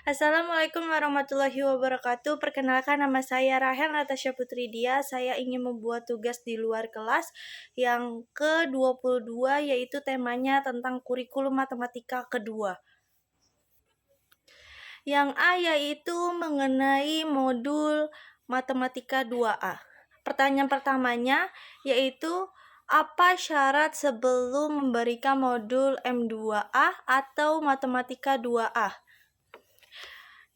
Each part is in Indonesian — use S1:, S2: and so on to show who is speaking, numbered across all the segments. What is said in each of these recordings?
S1: Assalamualaikum warahmatullahi wabarakatuh. Perkenalkan, nama saya Rahel Natasha Putri Dia. Saya ingin membuat tugas di luar kelas yang ke-22, yaitu temanya tentang kurikulum matematika kedua. Yang A yaitu mengenai modul matematika 2A. Pertanyaan pertamanya yaitu apa syarat sebelum memberikan modul M2A atau matematika 2A?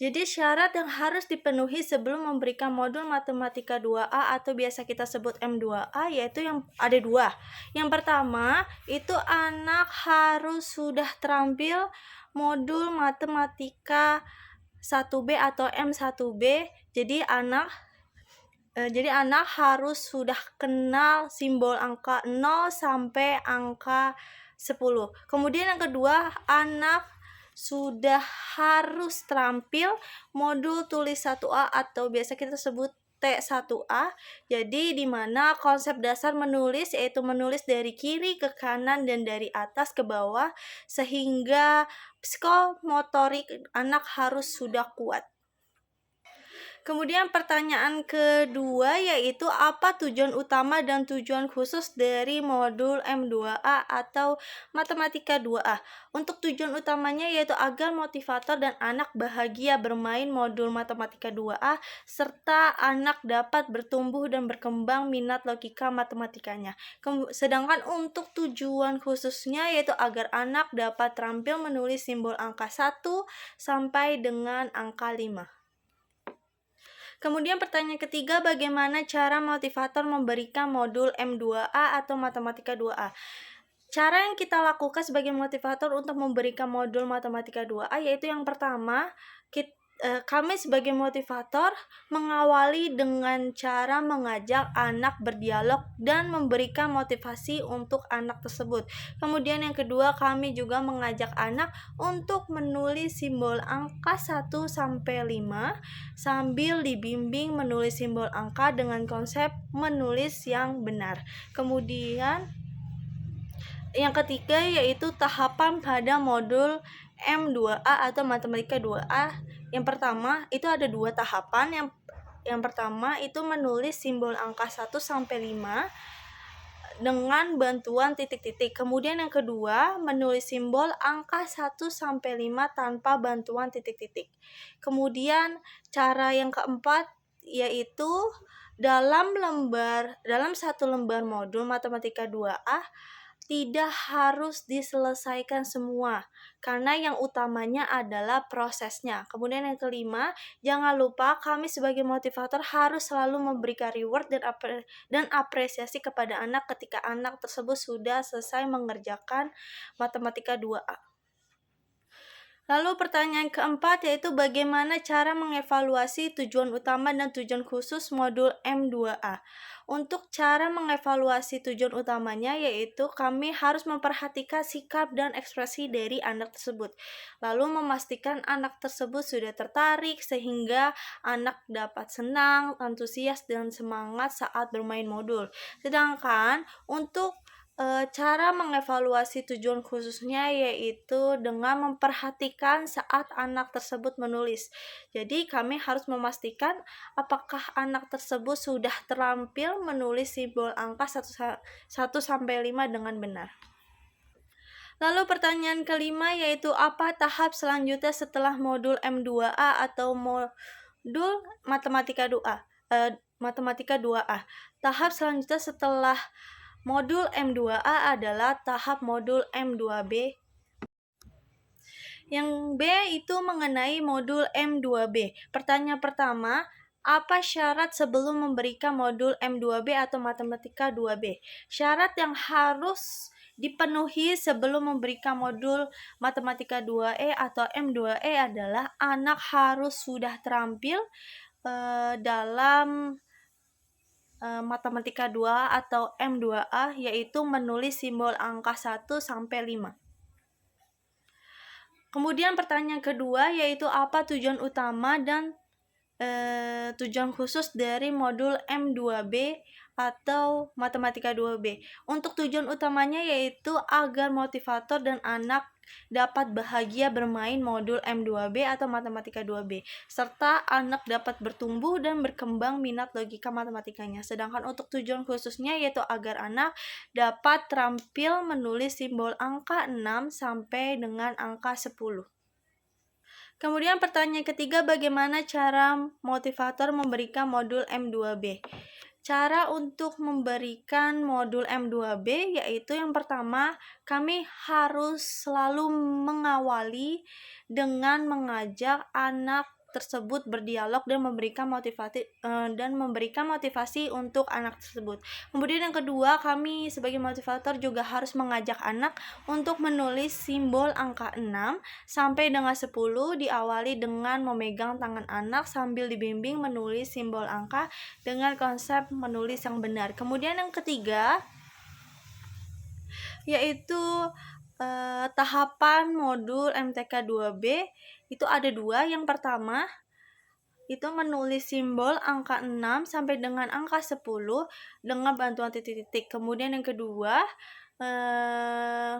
S1: Jadi syarat yang harus dipenuhi sebelum memberikan modul matematika 2A atau biasa kita sebut M2A yaitu yang ada dua. Yang pertama, itu anak harus sudah terampil modul matematika 1B atau M1B. Jadi anak harus sudah kenal simbol angka 0 sampai angka 10. Kemudian yang kedua, anak sudah harus terampil modul tulis 1A atau biasa kita sebut T1A. Jadi di mana konsep dasar menulis yaitu menulis dari kiri ke kanan dan dari atas ke bawah, sehingga psikomotorik anak harus sudah kuat. Kemudian pertanyaan kedua yaitu apa tujuan utama dan tujuan khusus dari modul M2A atau matematika 2A. Untuk tujuan utamanya yaitu agar motivator dan anak bahagia bermain modul matematika 2A serta anak dapat bertumbuh dan berkembang minat logika matematikanya. Sedangkan untuk tujuan khususnya yaitu agar anak dapat terampil menulis simbol angka 1 sampai dengan angka 5. Kemudian pertanyaan ketiga, bagaimana cara motivator memberikan modul M2A atau matematika 2A? Cara yang kita lakukan sebagai motivator untuk memberikan modul matematika 2A yaitu yang pertama, kami sebagai motivator mengawali dengan cara mengajak anak berdialog dan memberikan motivasi untuk anak tersebut. Kemudian yang kedua, kami juga mengajak anak untuk menulis simbol angka 1 sampai 5 sambil dibimbing menulis simbol angka dengan konsep menulis yang benar. Kemudian yang ketiga yaitu tahapan pada modul M2A atau matematika 2A. Yang pertama itu ada dua tahapan. Yang pertama itu menulis simbol angka 1 sampai 5 dengan bantuan titik-titik. Kemudian yang kedua menulis simbol angka 1 sampai 5 tanpa bantuan titik-titik. Kemudian cara yang keempat yaitu dalam satu lembar modul matematika 2A tidak harus diselesaikan semua, karena yang utamanya adalah prosesnya. Kemudian yang kelima, jangan lupa kami sebagai motivator harus selalu memberikan reward dan apresiasi kepada anak ketika anak tersebut sudah selesai mengerjakan matematika 2A. Lalu pertanyaan keempat yaitu bagaimana cara mengevaluasi tujuan utama dan tujuan khusus modul M2A. Untuk cara mengevaluasi tujuan utamanya yaitu kami harus memperhatikan sikap dan ekspresi dari anak tersebut. Lalu memastikan anak tersebut sudah tertarik sehingga anak dapat senang, antusias, dan semangat saat bermain modul. Sedangkan untuk cara mengevaluasi tujuan khususnya yaitu dengan memperhatikan saat anak tersebut menulis. Jadi kami harus memastikan apakah anak tersebut sudah terampil menulis simbol angka 1 sampai 5 dengan benar. Lalu pertanyaan kelima yaitu apa tahap selanjutnya setelah modul M2A atau modul matematika 2A. Tahap selanjutnya setelah modul M2A adalah tahap modul M2B. Yang B itu mengenai modul M2B. Pertanyaan pertama, apa syarat sebelum memberikan modul M2B atau matematika 2B? Syarat yang harus dipenuhi sebelum memberikan modul matematika 2E atau M2E adalah anak harus sudah terampil dalam matematika 2 atau M2A yaitu menulis simbol angka 1 sampai 5. Kemudian pertanyaan kedua yaitu apa tujuan utama dan tujuan khusus dari modul M2B atau matematika 2B. Untuk tujuan utamanya yaitu agar motivator dan anak dapat bahagia bermain modul M2B atau matematika 2B, serta anak dapat bertumbuh dan berkembang minat logika matematikanya. Sedangkan untuk tujuan khususnya yaitu agar anak dapat terampil menulis simbol angka 6 sampai dengan angka 10. Kemudian pertanyaan ketiga, bagaimana cara motivator memberikan modul M2B? Cara untuk memberikan modul M2B yaitu yang pertama, kami harus selalu mengawali dengan mengajak anak tersebut berdialog dan memberikan motivasi untuk anak tersebut. Kemudian yang kedua, kami sebagai motivator juga harus mengajak anak untuk menulis simbol angka 6 sampai dengan 10, diawali dengan memegang tangan anak sambil dibimbing menulis simbol angka dengan konsep menulis yang benar. Kemudian yang ketiga yaitu tahapan modul MTK 2B itu ada 2. Yang pertama itu menulis simbol angka 6 sampai dengan angka 10 dengan bantuan titik-titik. Kemudian yang kedua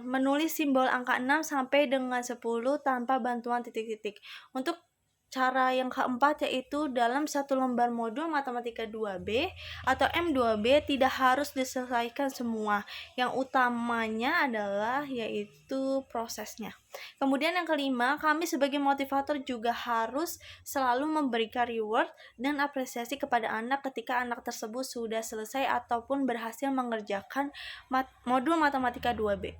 S1: menulis simbol angka 6 sampai dengan 10 tanpa bantuan titik-titik. Untuk cara yang keempat yaitu dalam satu lembar modul matematika 2B atau M2B tidak harus diselesaikan semua. Yang utamanya adalah yaitu prosesnya. Kemudian yang kelima, kami sebagai motivator juga harus selalu memberikan reward dan apresiasi kepada anak ketika anak tersebut sudah selesai ataupun berhasil mengerjakan modul matematika 2B.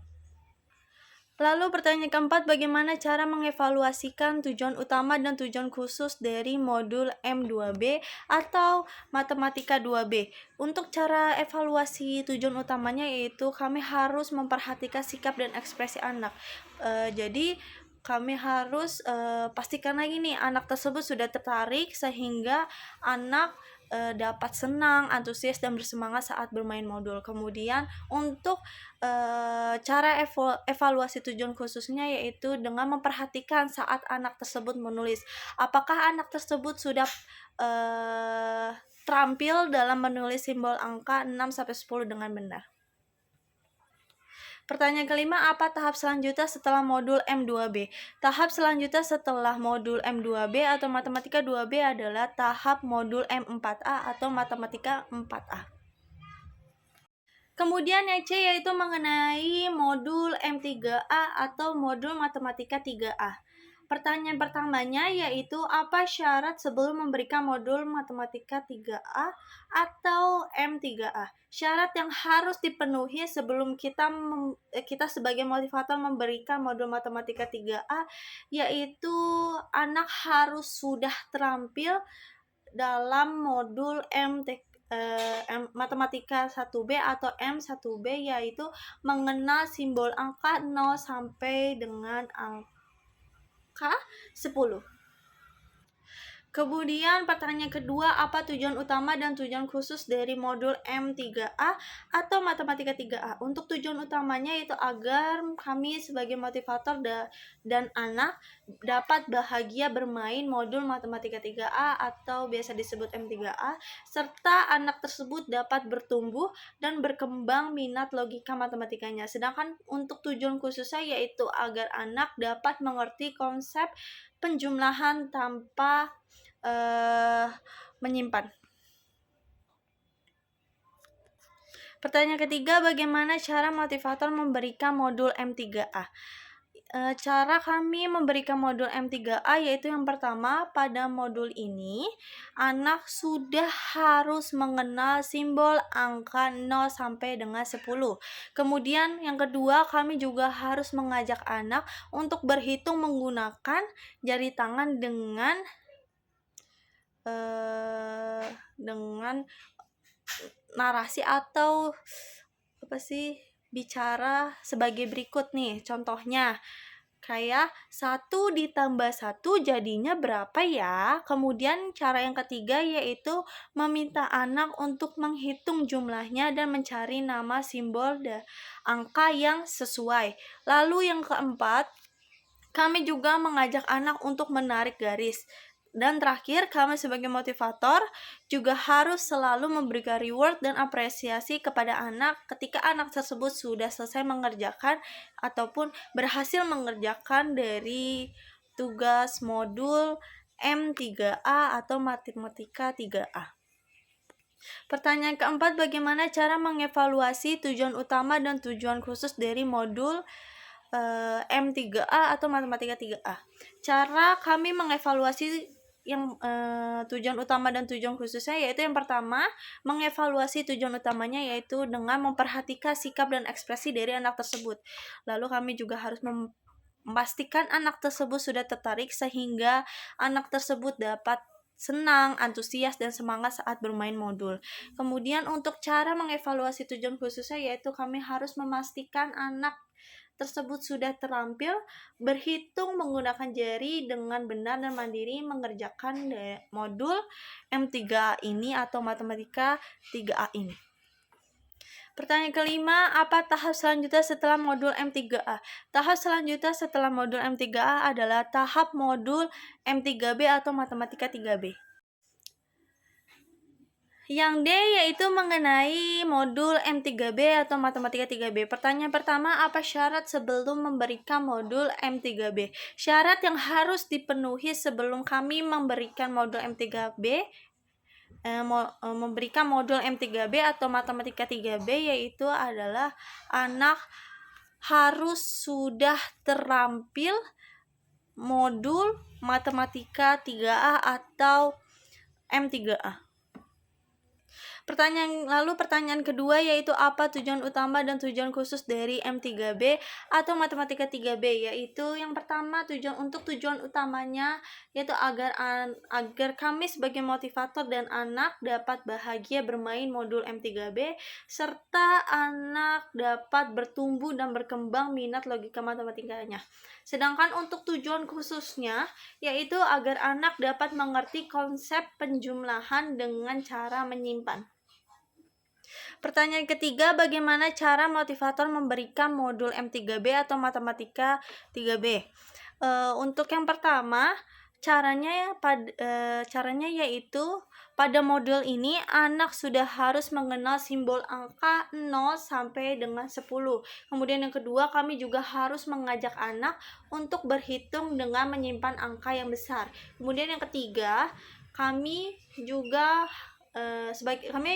S1: Lalu pertanyaan keempat, bagaimana cara mengevaluasikan tujuan utama dan tujuan khusus dari modul M2B atau matematika 2B? Untuk cara evaluasi tujuan utamanya yaitu kami harus memperhatikan sikap dan ekspresi anak. Jadi kami harus pastikan lagi nih anak tersebut sudah tertarik sehingga anak dapat senang, antusias dan bersemangat saat bermain modul. Kemudian untuk cara evaluasi tujuan khususnya yaitu dengan memperhatikan saat anak tersebut menulis. Apakah anak tersebut sudah terampil dalam menulis simbol angka 6 sampai 10 dengan benar. Pertanyaan kelima, apa tahap selanjutnya setelah modul M2B? Tahap selanjutnya setelah modul M2B atau matematika 2B adalah tahap modul M4A atau matematika 4A. Kemudian yang C yaitu mengenai modul M3A atau modul matematika 3A. Pertanyaan pertamanya yaitu apa syarat sebelum memberikan modul matematika 3A atau M3A? Syarat yang harus dipenuhi sebelum kita sebagai motivator memberikan modul matematika 3A yaitu anak harus sudah terampil dalam modul matematika 1B atau M1B yaitu mengenal simbol angka 0 sampai dengan angka 10. Kemudian pertanyaan kedua, apa tujuan utama dan tujuan khusus dari modul M3A atau matematika 3A? Untuk tujuan utamanya itu agar kami sebagai motivator dan anak dapat bahagia bermain modul matematika 3A atau biasa disebut M3A, serta anak tersebut dapat bertumbuh dan berkembang minat logika matematikanya. Sedangkan untuk tujuan khususnya yaitu agar anak dapat mengerti konsep penjumlahan tanpa menyimpan. Pertanyaan ketiga, bagaimana cara motivator memberikan modul M3A? Cara kami memberikan modul M3A yaitu yang pertama, pada modul ini anak sudah harus mengenal simbol angka 0 sampai dengan 10. Kemudian yang kedua, kami juga harus mengajak anak untuk berhitung menggunakan jari tangan dengan narasi atau bicara sebagai berikut nih. Contohnya kayak 1 ditambah 1 jadinya berapa ya? Kemudian cara yang ketiga yaitu meminta anak untuk menghitung jumlahnya dan mencari nama simbol angka yang sesuai. Lalu yang keempat, kami juga mengajak anak untuk menarik garis. Dan terakhir, kami sebagai motivator juga harus selalu memberikan reward dan apresiasi kepada anak ketika anak tersebut sudah selesai mengerjakan ataupun berhasil mengerjakan dari tugas modul M3A atau Matematika 3A. Pertanyaan keempat, bagaimana cara mengevaluasi tujuan utama dan tujuan khusus dari modul M3A atau Matematika 3A? Cara kami mengevaluasi yang tujuan utama dan tujuan khususnya yaitu yang pertama, mengevaluasi tujuan utamanya yaitu dengan memperhatikan sikap dan ekspresi dari anak tersebut. Lalu kami juga harus memastikan anak tersebut sudah tertarik sehingga anak tersebut dapat senang, antusias, dan semangat saat bermain modul. Kemudian untuk cara mengevaluasi tujuan khususnya yaitu kami harus memastikan anak tersebut sudah terampil berhitung menggunakan jari dengan benar dan mandiri mengerjakan modul M3A ini atau Matematika 3A ini. Pertanyaan kelima, apa tahap selanjutnya setelah modul M3A? Tahap selanjutnya setelah modul M3A adalah tahap modul M3B atau Matematika 3B. Yang D yaitu mengenai modul M3B atau Matematika 3B. Pertanyaan pertama, apa syarat sebelum memberikan modul M3B? Syarat yang harus dipenuhi sebelum kami memberikan modul M3B, memberikan modul M3B atau Matematika 3B yaitu adalah anak harus sudah terampil modul Matematika 3A atau M3A. Pertanyaan kedua yaitu apa tujuan utama dan tujuan khusus dari M3B atau Matematika 3B, yaitu yang pertama tujuan utamanya yaitu agar kami sebagai motivator dan anak dapat bahagia bermain modul M3B serta anak dapat bertumbuh dan berkembang minat logika matematikanya. Sedangkan untuk tujuan khususnya yaitu agar anak dapat mengerti konsep penjumlahan dengan cara menyimpan. Pertanyaan ketiga, bagaimana cara motivator memberikan modul M3B atau Matematika 3B? Untuk yang pertama, caranya yaitu pada modul ini anak sudah harus mengenal simbol angka 0 sampai dengan 10. Kemudian yang kedua, kami juga harus mengajak anak untuk berhitung dengan menyimpan angka yang besar. Kemudian yang ketiga, kami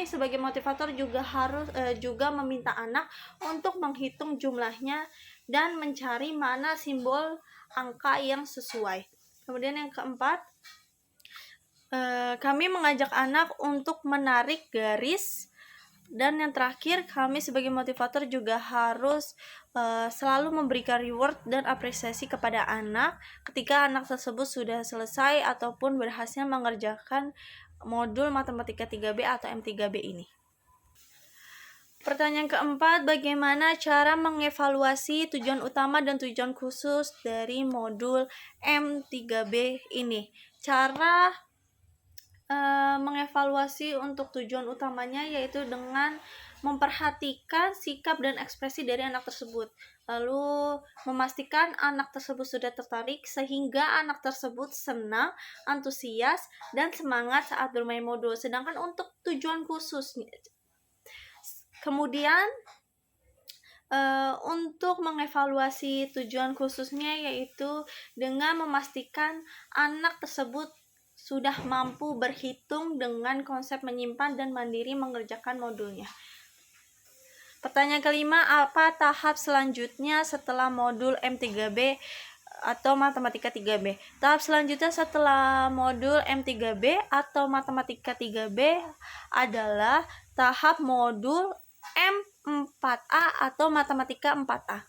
S1: sebagai motivator juga harus juga meminta anak untuk menghitung jumlahnya dan mencari mana simbol angka yang sesuai. Kemudian yang keempat, kami mengajak anak untuk menarik garis. Dan yang terakhir, kami sebagai motivator juga harus selalu memberikan reward dan apresiasi kepada anak ketika anak tersebut sudah selesai ataupun berhasil mengerjakan modul Matematika 3B atau M3B ini. Pertanyaan keempat, bagaimana cara mengevaluasi tujuan utama dan tujuan khusus dari modul M3B ini? Cara mengevaluasi untuk tujuan utamanya yaitu dengan memperhatikan sikap dan ekspresi dari anak tersebut, lalu memastikan anak tersebut sudah tertarik sehingga anak tersebut senang, antusias, dan semangat saat bermain modul. Sedangkan untuk tujuan khusus, kemudian untuk mengevaluasi tujuan khususnya yaitu dengan memastikan anak tersebut sudah mampu berhitung dengan konsep menyimpan dan mandiri mengerjakan modulnya. Pertanyaan kelima, apa tahap selanjutnya setelah modul M3B atau Matematika 3B? Tahap selanjutnya setelah modul M3B atau Matematika 3B adalah tahap modul M4A atau Matematika 4A.